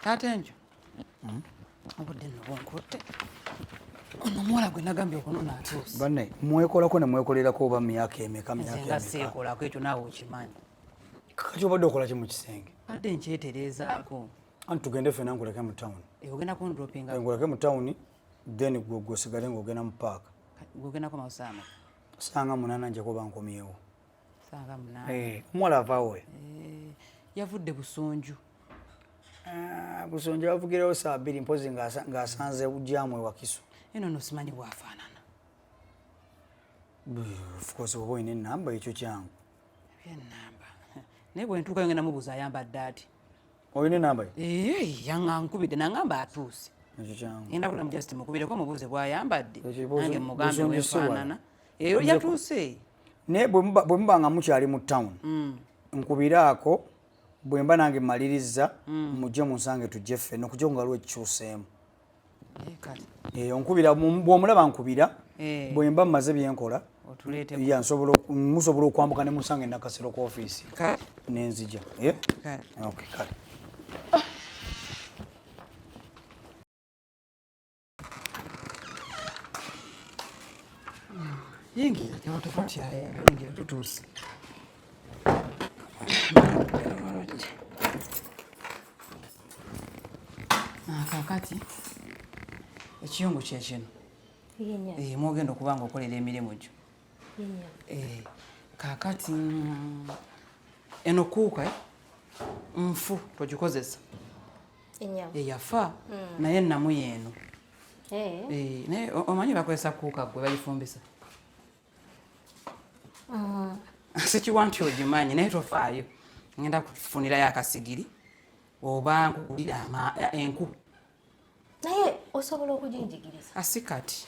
Taata enjo. Obudde nno bunkutte. Ono muwala gwe nagambye okunona atuuse. Banne mwekolako ne mwekolerako oba myaka emeka Nze nga seekolako ekyo naawe okimanyi. Kati obadde okola ki mu kisenge? Badde nkyetereezaako. Anti tugende ffenna nkuleke mu tawuni. Ogenda kundropinga. Nkuleke mu tawuni then gwe osigale ng'ogenda mu paaka. Ogendako mawusaama. Sanga 8 nje kuba nkomyewo. Sanga 8. Omuwala avaawo we. Yavudde Busonju. Busonju yavugirawo saa 2 mpozi ng'asanze ujjamu ewa Kisu. Eno no simanyi bwafaanana. Of course oba olina ennamba ekyo kyangu. Ennamba. Naye bwe ntuukayo ngenda mubuuza ayambadde ati. Olina ennamba ye? Yankubidde nangamba atuuse. Ekyo kyangu. Ngenda kulamu just mukubireko mubuuze bw'ayambadde. Nange mugambe weefaanana. Eyo yatuuse. Naye bwe muba nga mukyali mu town nkubiraako bwe mba nange mmaliriza mujje munsange tujje ffenna okujja nga waliwo ekikyuseemu. Onkubira bw'omulaba nkubira bwe mba mmaze byenkola musobola okwambuka ne musange nakasero ku ofiisi n'enzija. Kale. Yingira tewatofauti yingira tutuuse. Kakati ekiyungu kyekino mwogenda okuba nga okolera emirimu gyo. Kakati eno kuuka nfu togikozesa yafa naye namu yeeno. Naye omanyi bakozesa kuuka gwe bagifumbisa. Sikiwa nti ogimanyi naye tofaayo. Ngenda kufunirayo akasigiri oba nkugulira enku. Naye osobola okuginjigiriza. Asikati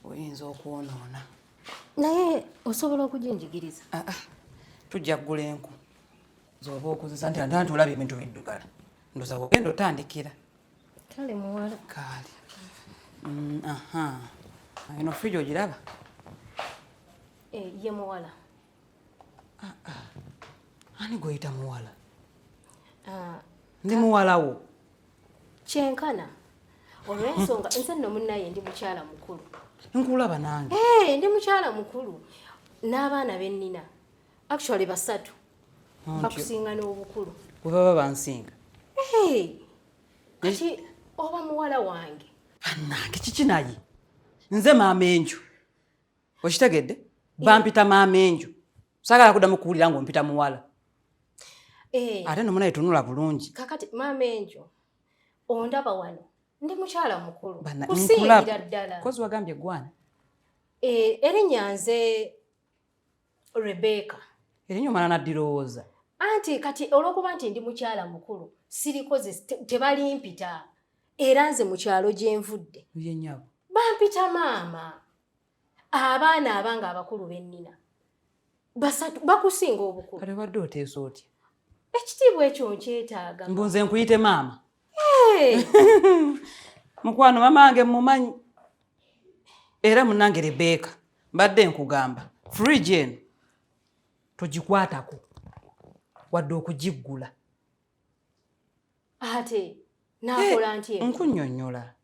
oyinza okwonoona. Naye osobola okuginjigiriza. Tujja kugula enku zoba okozesa nti olabye ebintu biddugala ndoza ogenda otandikira. Kale muwala. Kale. Eno fridge ogiraba? Ye muwala. Ani gweyita muwala? Ndi muwala wo. Kyenkana. Olw'ensonga nze nno munnaye ndi mukyala mukulu. Nkulaba nange. Ndi mukyala mukulu. N'abaana bennina. Actually 3. Bakusinga n'obukulu. Bwe baba bansinga. Kati oba muwala wange. Bannange kiki naye? Nze maama enju. Okitegedde? Bampita maama enju. Saagala kuddamu kuwulira ng'ompita muwala. Ate no munaye tunula bulungi. Kakati maama enju. Ondaba wano. Ndi mukyala mukulu. Kusingira ddala. Kozi wagambye gwana? Erinnya nze Rebecca. Erinnya omala naddirowooza. Anti kati olw'okuba nti ndi mukyala mukulu sirikoze tebalimpita. Era nze mu kyalo gye nvudde. Ye nnyabo. Bampita maama. Abaana abanga abakulu bennina. 3 bakusinga obukulu. Kale wadde oteesa otya? Ekitiibwa ekyo nkyetaaga. Mbunze nkuyite maama. Mukwano mama wange mumanyi. Era munnange Rebecca mbadde nkugamba fridge eno togikwatako wadde okugiggula. Ate nakola ntye? Nkunnyonnyola.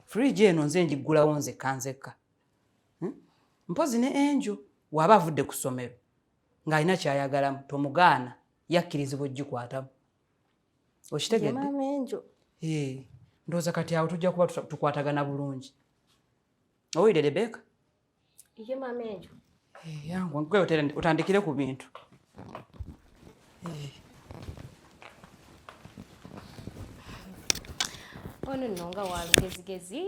Fridge eno nze ngiggulawo nzekka. Mpozi ne enjo waba avudde ku ssomero ng'alina kyayagalamu tomugaana yakkirizibwa ogikwatamu. Okitegedde? Maama enjo. Ndowooza kati awo tujja kuba tukwatagana bulungi. Owulire Rebecca? Ye maama enjo. Yangu nkwe otandikire ku bintu. Ono nno nga walugezigezi.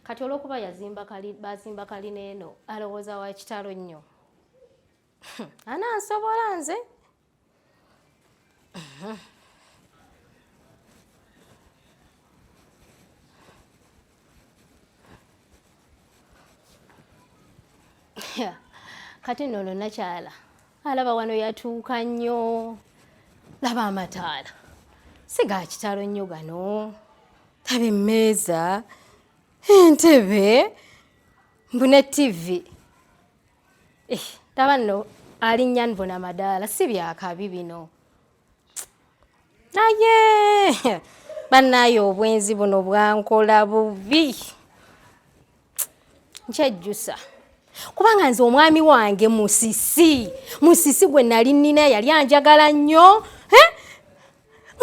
Kati olw'okuba bazimba kalina eno alowooza wa kitalo nnyo. Anansobola nze. Kati nno nakyala alaba wano yatuuka nnyo. Laba amataala si ga kitalo nnyo gano. Laba emmeeza, entebe, mbune TV. Laba nno alinnya nvuna madaala si byakabi bino. Naye bannaye obwenzi buno bwankola bubi. Nkyejjusa. Kubanga nze omwami wange musisi gwe nali nnina yali anjagala nnyo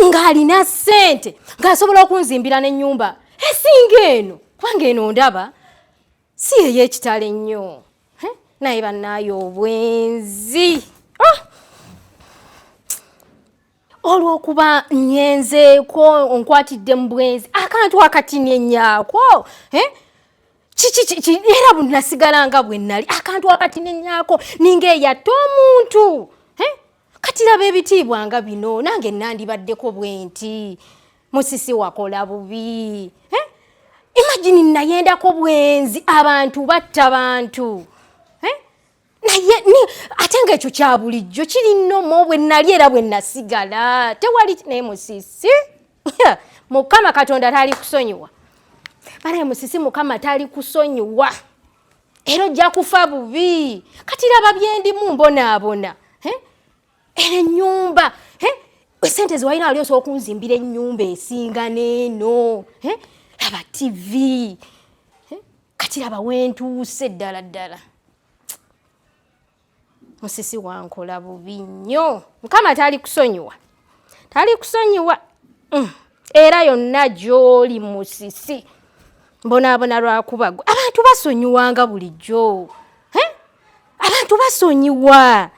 ng'alina ssente ng'asobola okunzimbira n'ennyumba esinga eno kubanga eno ndaba si ey'ekitale nnyo naye bannaye obwenzi olw'okuba nyenzeeko onkwatidde mu bwenzi akantu akatini ennyaako era bunasigala nga bwe nnali akantu akatini ennyaako ninga eyatta omuntu kati laba ebitiibwa nga bino nange nandibaddeko bwe nti musisi wakola bubi imagine nayendako bwenzi abantu batta bantu naye ate ng'ekyo kya bulijjo kiri nnomo bwe nnali era bwe nasigala tewali naye musisi Mukama Katonda tali kusonyiwa banaye musisi Mukama tali kusonyiwa era ojja kufa bubi kati laba byendimu mbonaabona era ennyumba esente zewalina wali osobola okunzimbira ennyumba esinga n'eno laba TV kati laba wentuuse ddala ddala musisi wankola bubi nnyo Mukama tali kusonyiwa era yonna gy'oli musisi mbonaabona lwakubagwa abantu basonyiwanga bulijjo abantu basonyiwa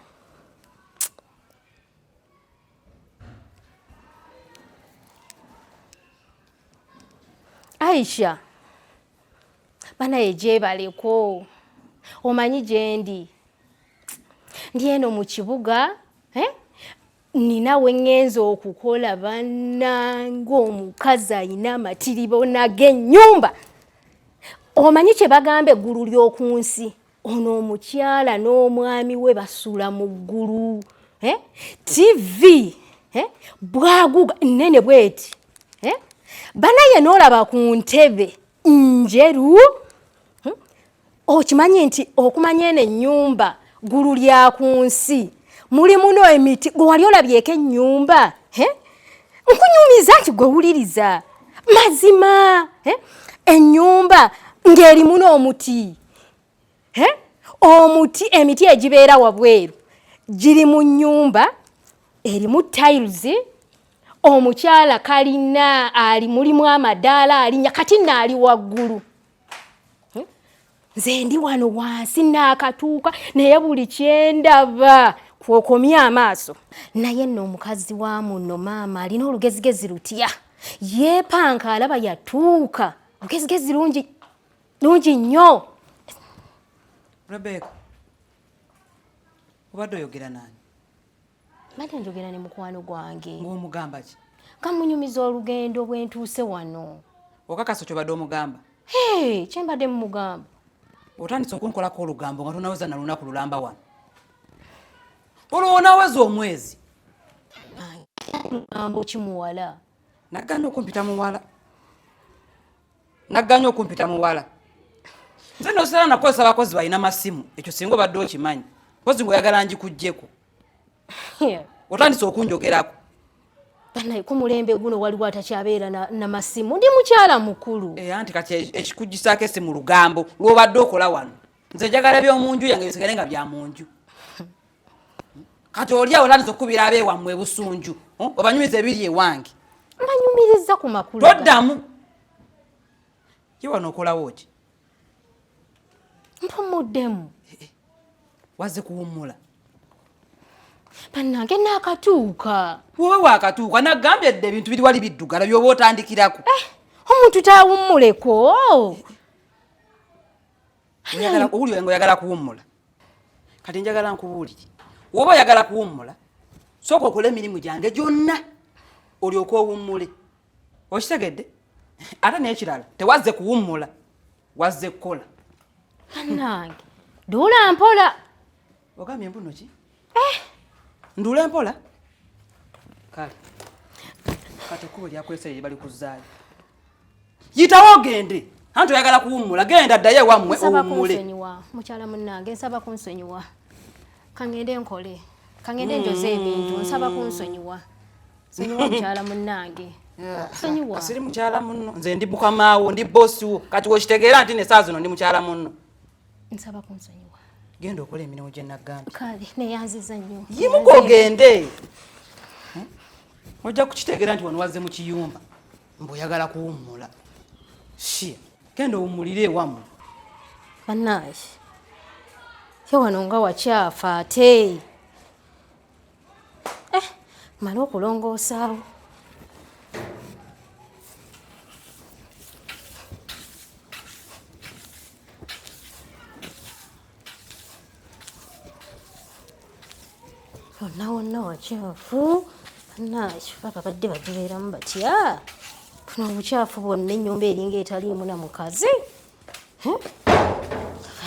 Aisha banaye gyebaleko omanyi gyendi ndi eno mu kibuga nina we ŋŋenza okukola bannange omukazi ayina amatiribona g'ennyumba omanyi kye bagamba eggulu ly'oku nsi ono omukyala n'omwami we basuula mu ggulu TV bwaguga nnene bweti banaye n'olaba ku ntebe njeru okimanyi nti okumanya eno ennyumba ggulu lya ku nsi mulimu n'emiti gwe wali olabyeko ennyumba nkunyumiza nti gwe wuliriza mazima ennyumba ng'erimu n'omuti omuti emiti egibeera wabweru giri mu nnyumba erimu tiles omukyala kalina ali mulimu amadaala alinya kati naali waggulu nze ndi wano wansi naakatuuka naye buli kyendaba kwokomya amaaso naye nno omukazi wa muno maama alina olugezigezi lutya yeepanka alaba yatuuka olugezigezi lungi nnyo. Rebecca obadde oyogera nani? Mbadde njogera ne mukwano gwange. Ng'omugamba ki? Kamunyumiza olugendo bwe ntuuse wano. Okakasa kyobadde omugamba? Kye mbadde mumugamba. Otandise okunkolako olugambo nga tonaweza na lunaku lulamba wano. Olwo onaweza omwezi. Lugambo kimuwala. Naganya okumpita muwala. Nze nosera nakozesa abakozi balina masimu ekyo singa obadde okimanyi. Kozi ngoyagala ngikuggyeko. Otandise okunjogerako. Banaye ku mulembe guno waliwo atakyabeera na masimu ndi mukyala mukulu. Anti kati ekikuggisaako essimu lugambo lw'obadde okola wano. Nze njagala by'omunju yange bisigale nga bya munju. Kati oli awo otandise okukubira abeewammwe ebusunju obanyumiza ebiri ewange. Mbanyumiriza ku makulu. Toddamu. Ye wano okolawo ki? Mpumuddemu. Wazze kuwummula. Bannange naakatuuka. Wowe waakatuuka nagambye dde ebintu biri wali biddugala by'oba otandikirako. Omuntu taawummuleko. Owuli nga oyagala kuwummula. Kati njagala nkubuulire. Woba oyagala kuwummula sooka okola emirimu gyange gyonna olyoke owummule. Okitegedde? Ate n'ekirala tewazze kuwummula wazze kukola. Bannange duula mpola. Ogambye mbuno ki? Nduula mpola? Kale. Kati ekkubo lyakwesere bali kuzaayo. Yitawo ogende. Anti oyagala kuwummula genda ddayo ewammwe owummule. Mukyala munnange nsaba kunsonyiwa. Kangende nkole. Kangende njoze ebintu nsaba kunsonyiwa. Sonyiwa mukyala munnange. Sonyiwa. Siri mukyala munno. Nze ndi Mukama wo, ndi boss wo. Kati okitegeera nti ne saa zino ndi mukyala munno. Nsaba kunsonyiwa. Genda okola emirimu gye nagambye. Kale neyanziza nnyo. Yimuka ogende. Ojja kukitegeera nti wano wazze mu kiyumba. Mb'oyagala kuwummula. Shia. Genda owummulire ewammwe. Bannange. Ye wano nga wakyafa ate. Mala okulongoosaawo. Wonna wakyafu. Bannange papa badde bagibeeramu batya. Buno obukyafu bwonna ennyumba eringa etaliimu na mukazi.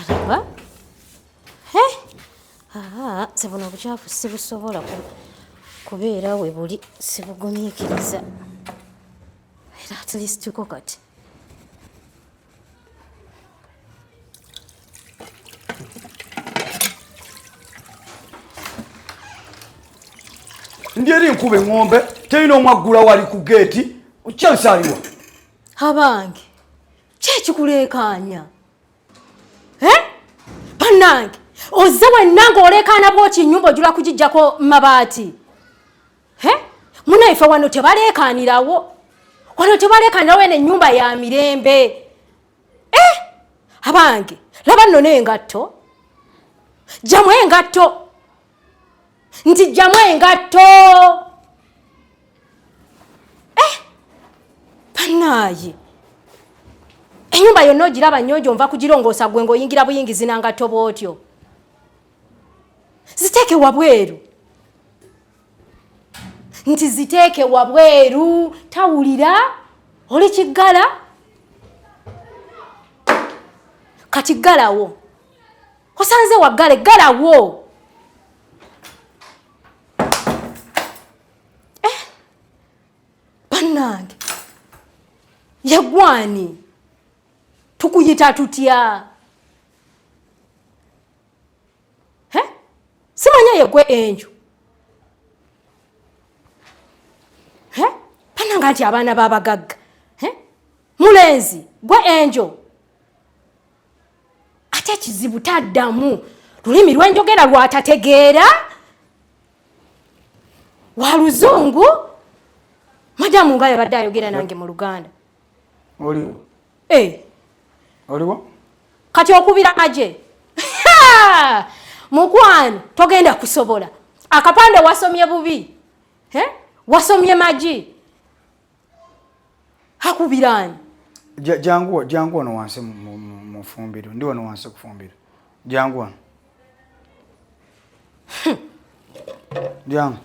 Kalaba. Se buno obukyafu sibusobola kubeera we buli sibugumiikiriza. Era at least ko kati. Ndi eri nkube ng'ombe, terina omwaggula wali ku geeti, kyalisaliwa. Abange, kyekikuleekaanya? Bannange, ozze wennanga oleekaana bw'oti ennyumba ojula kugijjako mabaati. Munaife wano tebaleekaanirawo. Wano tebaleekaanirawo eno ennyumba ya mirembe. Abange, laba nno n'engatto. Jjamu engatto. Nti jjamu engatto. Bannaaye. Ennyumba yonna ogiraba nnyonjo nva kugirongoosa gwe ng'oyingira buyingizi nangatto bw'otyo. Ziteeke wabweru. Nti ziteeke wabweru. Tawulira? Oli kiggala? Kati ggalawo. Osanze waggale ggalawo. Bannange. Yagwani. Tukuyita tutya? Simanya yegwe enju. Bannanga nti abaana b'abagagga. Mulenzi, gwe enjo. Ate ekizibu taddamu. Lulimi lw'enjogera lwatategeera. Wa Luzungu. Madamu nga yabadde ayogera nange mu Luganda. Oliwo? Oliwo? Kati okubira maje. Mukwano, togenda kusobola. Akapande wasomye bubi. Wasomye maji. Hakubirani. Jangu wano wansi mu fumbiro. Ndi wano wansi ku fumbiro. Jangu wano. Jangu.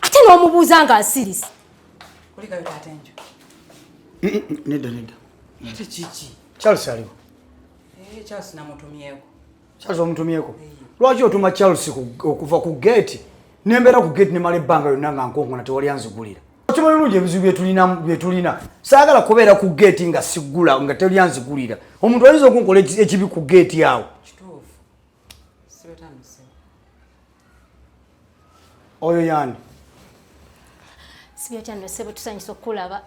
Ate n'omubuuza nga asirisi. Kulikayo taata enjo. Nedda. Ate kiki? Charles aliwo. Charles namutumyeko. Charles omutumyeko? Lwaki otuma Charles okuva ku gate nembeera ku gate nemala ebbanga lyonna nga nkonkona tewali anzigulira? Okimanyi bulungi ebizibu byetulina. Saagala kubeera ku gate nga sigula nga tewali anzigulira. Omuntu ayinza okunkola ekibi ku gate awo. Kituufu. Sibetanuse. Oyo yani? Sibetanuse tusanyisa okulaba.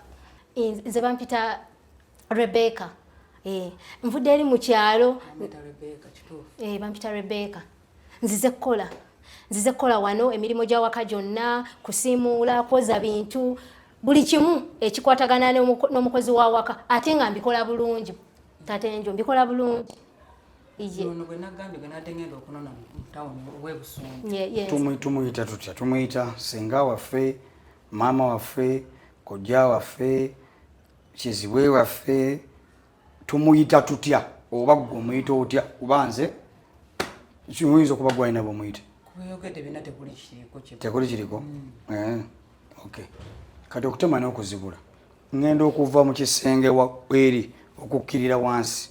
Nze bampita Rebecca. Nvudde eri mu kyalo. Bampita Rebecca. Nzize kukola wano emirimu gya waka gyonna, kusiimuula, kwoza bintu, buli kimu ekikwatagana n'omukozi wa waka ate nga mbikola bulungi. Taata enjo mbikola bulungi. Ono gwe nagambye gwe nadde ngenda okunona mu tawuni ow'ebusungu. Tumuyita tutya? Tumuyita senga waffe, maama waffe, kojja waffe, kizibwe waffe. Tumuyita tutya? Oba gwe omuyita otya? Kuba nze kiyinza okuba gwalina bw'omuyita. Kubeyogedde bina tekuli kiriko. Tekuli kiriko? Okay. Kati okutema n'okuzibula. Ngenda okuva mu kisenge eri okukkirira wansi.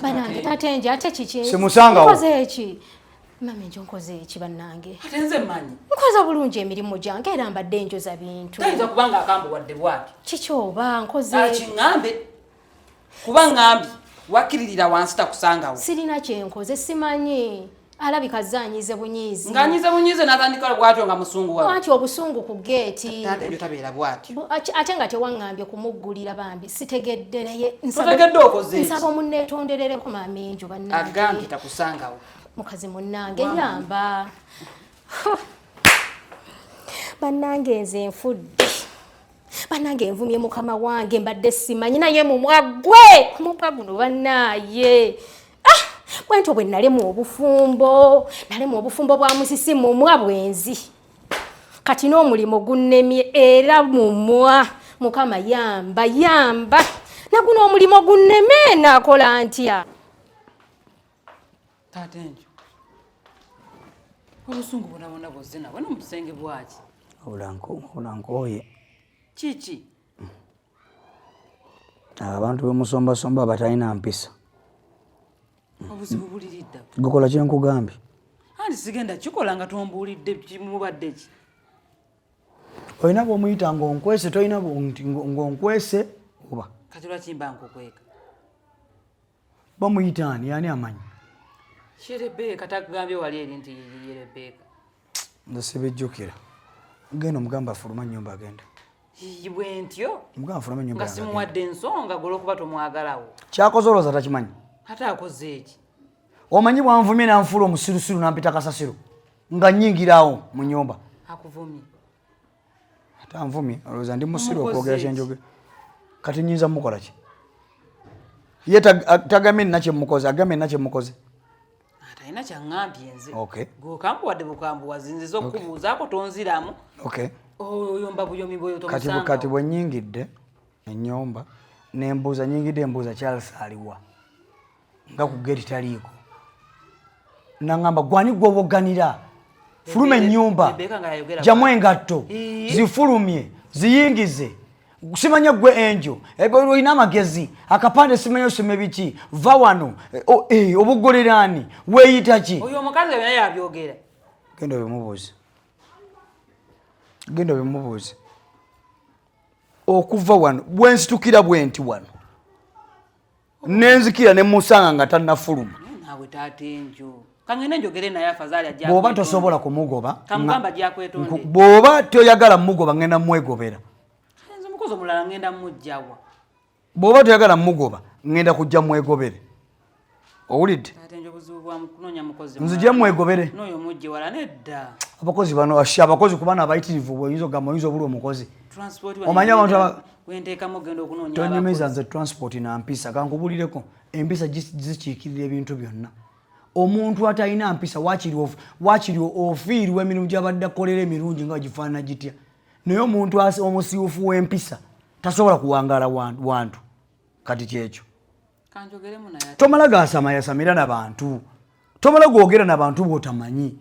Banange taata enjo ate kiki? Simusangawo. Nkoze eki? Mama enjo nkoze eki bannange? Ate nze mmanyi. Nkoza bulungi emirimu gyange era mbadde njoza bintu. Tayinza kubanga akambuwadde bwati. Kiki oba nkoze? Kiŋŋambe. Kuba ŋŋambye Wakiririra wansi takusangawo. Sirina kyenkoze simanyi. Alabika zanyize bunyizi. Nganyize bunyize natandika bwatyo nga musungu wawe. Lwaki obusungu ku geeti? Taata ebyo tabeera bwatyo. Ate nga tewangambye kumuggulira bambi sitegedde naye Totegedde okoze. Nsaba omunneetonderereko maama enjo bannange. Agambye takusangawo. Mukazi munnange yamba. Bannange nze nfudde. Bannange nvumye mukama wange mbadde simanyi naye mumwagwe. Mumpa guno bannaaye. Bwento bwe nalemu obufumbo bwa musisi mumwa bwenzi. Kati n'omulimo gunnemye era mumwa. Mukama yamba. Na guno omulimo gunneme nakola ntya. Taata enjo. Obusungu bwonna bwozze nawe no mu kisenge bwaki. Obulankoye. Kiki? Abantu bemusomba batalina mpisa. Obuzibu buliridda. Gukola kye nkugambye. Andi sigenda kikola nga tombuulidde kimubadde ki. Olina bw'omuyita ng'onkwese tolina ng'onkwese oba. Kati lwaki mba nkukweka? Bamuyita ani yani amanyi? Sherebeeka takugambye wali eri nti Yerebeeka. Nze sibijjukira. Genda omugamba afuluma nnyumba agenda. Bwe ntyo? Omugamba afuluma nnyumba nga simuwadde ensonga golw'okuba tomwagalawo. Kyakoze olowooza takimanyi? Ate akoze eki? Omanyi bwanvumye nanfuula omusirusiru nampita kasasiro nga nnyingirawo mu nnyumba. Akuvumye. Ate anvumye olowooza ndi musiru okwogera kyenjoge. Kati nnyinza mukola ki? Ye tagamye nina kyemukoze, agamye nina kyemukoze. Atalina kyaŋŋambye nze. Okay. Gwokambuwadde bukambuwazi nziza okukubuuzaako tonziramu. Okay. Oyomba buyomi bweyo tomusangawo. Kati bwe nnyingidde ennyumba nembuuza nnyingidde embuuza Charles aliwa nga ku geti taliiko. Nangamba gwani gw'obogganira fuluma ennyumba jamu engatto zifulumye ziyingize simanya gwe enjo olina amagezi akapande simanya osome biki va wano obugoleraani weeyita ki oyo omukazi naye yabyogera. Genda bimubuuze okuva wano bwensitukira bwenti wano nenzikira ne musanga nga tannafuluma. Naawe taata enjo kangene njogere naye afadhali ajja. Bw'oba tosobola kumugoba kamugamba gyakwetonde. Bw'oba toyagala mugoba ngenda mwegobera. Nze mukozi omulala ngenda mujjawa. Bw'oba toyagala mugoba ngenda kujja mwegobere. Owulidde? Taata enjo buzibu bwa kunoonya mukozi. Nzija mwegobere. N'oyo mujje wala nedda. Abakozi bano abakozi kubana abayitirivu bw'oyinza ogamba oyinza obuli omukozi. Omanyi abantu wenteekamu ogenda okunoonya. Tonyumiza nze transport na mpisa kankubulireko empisa zikiikirira ebintu byonna. Omuntu atalina mpisa waakiri ofiirwa emirimu gy'abadde akolera emirungi nga gifaanana gitya. Naye omuntu omusiiwufu w'empisa tasobola kuwangaala wantu. Kati kyekyo. Kanjogeremu naye. Tomala gaasamayasamira n'abantu. Tomala gwogera n'abantu b'otamanyi.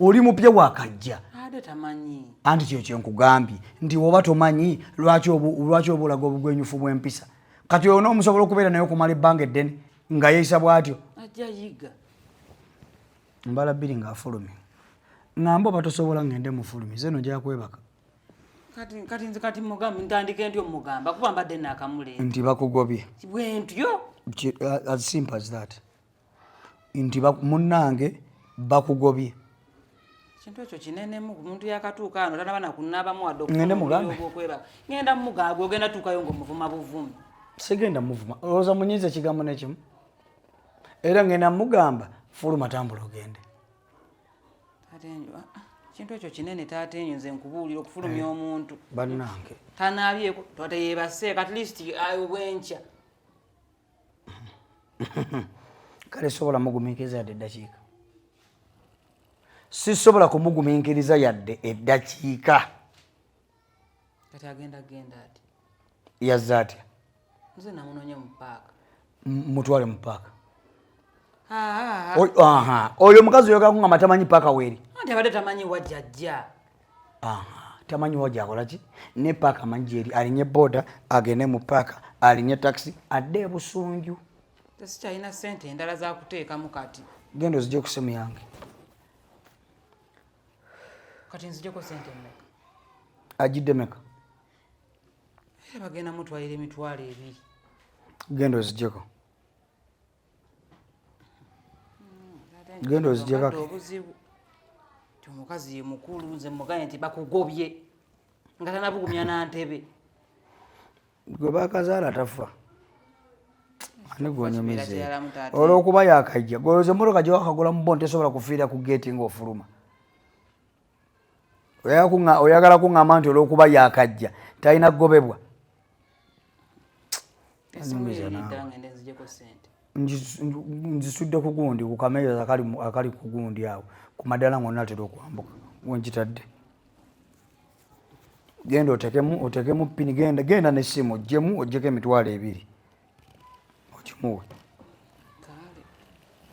Oli mupya wakajja. Ate tamanyi. Anti kyo nkugambye nti oba tomanyi lwaki oba olaga obugwenyufu bw'empisa. Kati ono omusobola okubeera naye okumala ebbanga eddene nga yeeyisa bw'atyo. Ajja yiga. Mbala bbiri ng'afulumye. Ngamba oba tosobola ngende mufulumye ze no gya kwebaka. Kati mugambe ntandike ntyo mugamba kuba mbadde naakamule. Nti bakugobye. Bwe ntyo. As simple as that. Nti munnange bakugobye. Kintu ekyo kinenemu omuntu yakatuuka ano tanaba nakunaabamu wadde ngende mugambe. Ngenda mugambwe ogenda tuukayo ng'omuvuma buvumi. Sigenda muvuma. Olowooza munyiiza ekigambo n'ekimu. Era ngenda mugamba fuluma tambula ogende. Taata enjo kintu ekyo kinene taata enyo nze nkubuulira okufulumya omuntu. Bannange. Tanaabyeko twate yeebaseeko at least bwenkya. Kale sobola mugumiikiriza yadde eddakiika. Sisobola kumugumiikiriza yadde eddakiika. Kati agenda ati. Yazza atya? Nze namunoonya mu paaka. Mutwale mu paaka. Oyo omukazi oyogera nga matamanyi paaka weeri. Anti abadde tamanyi wajjajja. Tamanyi wajja akola ki? Ne paaka amanyi gyeri alinye boda agende mu paaka alinye taxi adde e Busunju. Tesikyalina ssente endala za kuteekamu kati. Genda ozigye ku ssimu yange. Kati nzijeko ssente mmeka? Agidde meka? Bagenda mutwalira emitwalo 2. Genda ozigyeko. Gendo zijeka obuzibu omukazi mukulu nze mugaye nti bakugobye nga tanabugumya na ntebe gwe bakazaala tafa ani gwonyumize olwokuba yakajja goloze mmotoka gye wakagula mu bonte esobola kufiira ku geeti ng'ofuluma oyagala kuŋŋamba nti olwokuba yakajja talina kugobebwa nzisudde ku gundi ku kameeza akali ku gundi awo ku madala ngonna atera okwambuka wenkitadde genda otekemu pini genda n'essimu ogjemu oggyeko emitwalo 2 okimuwe